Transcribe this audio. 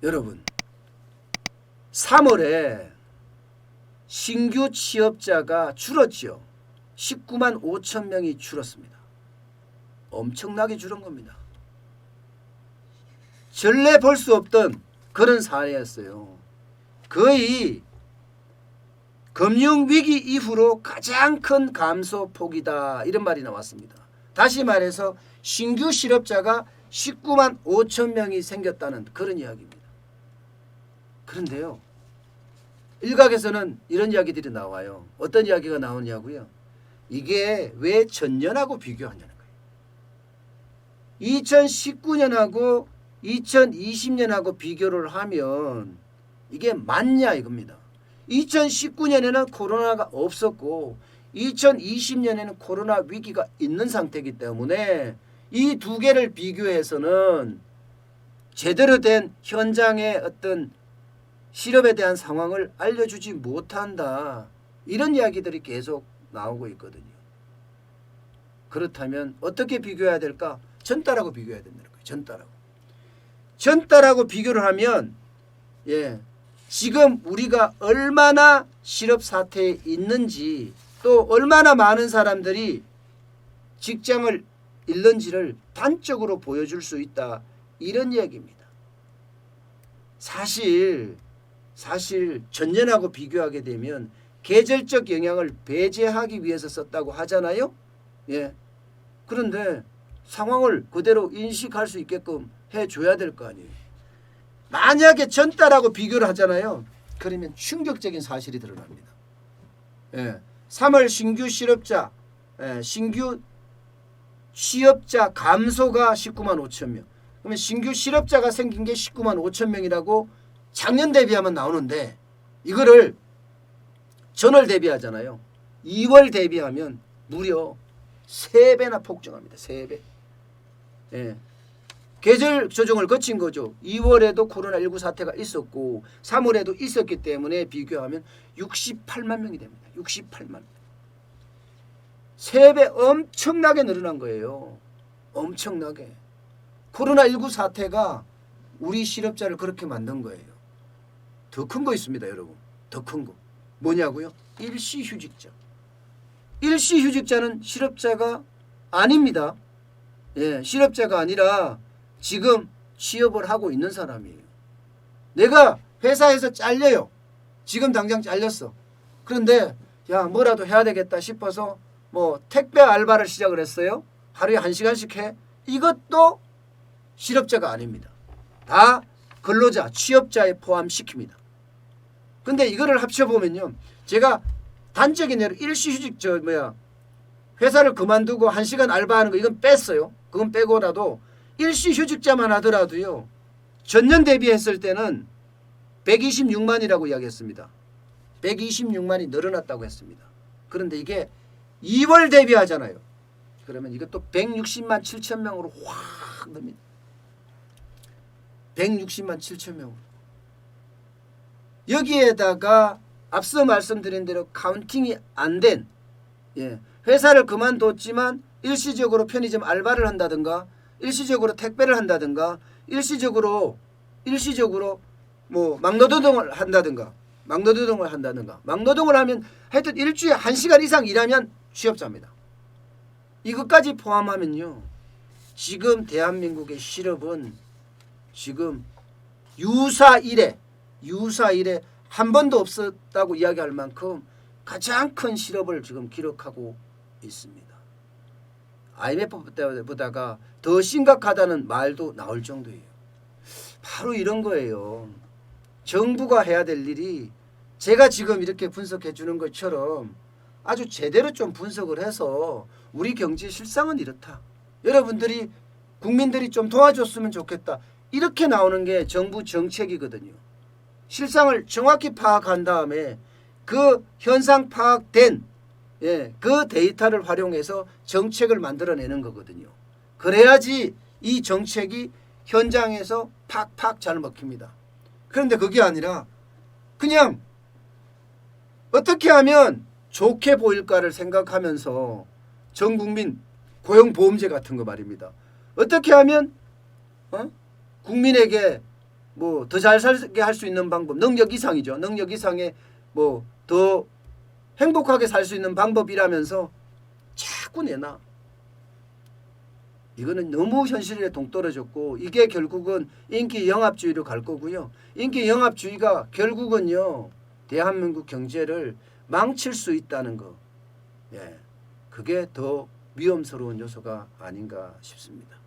여러분 3월에 신규 취업자가 줄었죠. 19만 5천 명이 줄었습니다. 엄청나게 줄은 겁니다. 전례 볼 수 없던 그런 사례였어요. 거의 금융위기 이후로 가장 큰 감소폭이다 이런 말이 나왔습니다. 다시 말해서 신규 실업자가 19만 5천 명이 생겼다는 그런 이야기입니다. 그런데요. 일각에서는 이런 이야기들이 나와요. 어떤 이야기가 나오냐고요. 이게 왜 전년하고 비교하냐는 거예요. 2019년하고 2020년하고 비교를 하면 이게 맞냐 이겁니다. 2019년에는 코로나가 없었고 2020년에는 코로나 위기가 있는 상태이기 때문에 이 두 개를 비교해서는 제대로 된 현장의 어떤 실업에 대한 상황을 알려주지 못한다. 이런 이야기들이 계속 나오고 있거든요. 그렇다면 어떻게 비교해야 될까? 전달하고 비교해야 된다는 거예요. 전달하고 비교를 하면 지금 우리가 얼마나 실업 사태에 있는지 또 얼마나 많은 사람들이 직장을 잃는지를 단적으로 보여줄 수 있다. 이런 이야기입니다. 사실 전년하고 비교하게 되면 계절적 영향을 배제하기 위해서 썼다고 하잖아요. 그런데 상황을 그대로 인식할 수 있게끔 해줘야 될 거 아니에요. 만약에 전달하고 비교를 하잖아요. 그러면 충격적인 사실이 드러납니다. 3월 신규 실업자, 신규 취업자 감소가 19만 5천 명. 그러면 신규 실업자가 생긴 게 19만 5천 명이라고 작년 대비하면 나오는데 이거를 전월 대비하잖아요. 2월 대비하면 무려 3배나 폭증합니다. 3배. 계절 조정을 거친 거죠. 2월에도 코로나19 사태가 있었고 3월에도 있었기 때문에 비교하면 68만 명이 됩니다. 68만 명. 3배 엄청나게 늘어난 거예요. 엄청나게. 코로나19 사태가 우리 실업자를 그렇게 만든 거예요. 더 큰 거 있습니다, 여러분. 더 큰 거. 뭐냐고요? 일시휴직자. 일시휴직자는 실업자가 아닙니다. 실업자가 아니라 지금 취업을 하고 있는 사람이에요. 내가 회사에서 잘려요. 지금 당장 잘렸어. 그런데 뭐라도 해야 되겠다 싶어서 택배 알바를 시작을 했어요. 하루에 1시간씩 해. 이것도 실업자가 아닙니다. 다 근로자, 취업자에 포함시킵니다. 근데 이거를 합쳐보면요. 제가 단적인 예로 일시휴직 회사를 그만두고 1시간 알바하는 거 이건 뺐어요. 그건 빼고라도 일시휴직자만 하더라도요. 전년 대비했을 때는 126만이라고 이야기했습니다. 126만이 늘어났다고 했습니다. 그런데 이게 2월 대비하잖아요. 그러면 이것도 160만 7천 명으로 확 늡니다. 160만 7천 명으로. 여기에다가 앞서 말씀드린 대로 카운팅이 안 된 회사를 그만뒀지만 일시적으로 편의점 알바를 한다든가 일시적으로 택배를 한다든가 일시적으로 막노동을 한다든가 막노동을 하면 하여튼 일주일에 1시간 이상 일하면 취업자입니다. 이것까지 포함하면요. 지금 대한민국의 실업은 지금 유사 이래 한 번도 없었다고 이야기할 만큼 가장 큰 실업을 지금 기록하고 있습니다. IMF 때보다가 더 심각하다는 말도 나올 정도예요. 바로 이런 거예요. 정부가 해야 될 일이 제가 지금 이렇게 분석해 주는 것처럼 아주 제대로 좀 분석을 해서 우리 경제 실상은 이렇다. 여러분들이 국민들이 좀 도와줬으면 좋겠다. 이렇게 나오는 게 정부 정책이거든요. 실상을 정확히 파악한 다음에 그 현상 파악된 그 데이터를 활용해서 정책을 만들어내는 거거든요. 그래야지 이 정책이 현장에서 팍팍 잘 먹힙니다. 그런데 그게 아니라 그냥 어떻게 하면 좋게 보일까를 생각하면서 전국민 고용보험제 같은 거 말입니다. 어떻게 하면 국민에게 뭐 더 잘 살게 할 수 있는 방법, 능력 이상이죠. 능력 이상의 뭐 더 행복하게 살 수 있는 방법이라면서 자꾸 내놔. 이거는 너무 현실에 동떨어졌고 이게 결국은 인기 영합주의로 갈 거고요. 인기 영합주의가 결국은요 대한민국 경제를 망칠 수 있다는 거. 예, 그게 더 위험스러운 요소가 아닌가 싶습니다.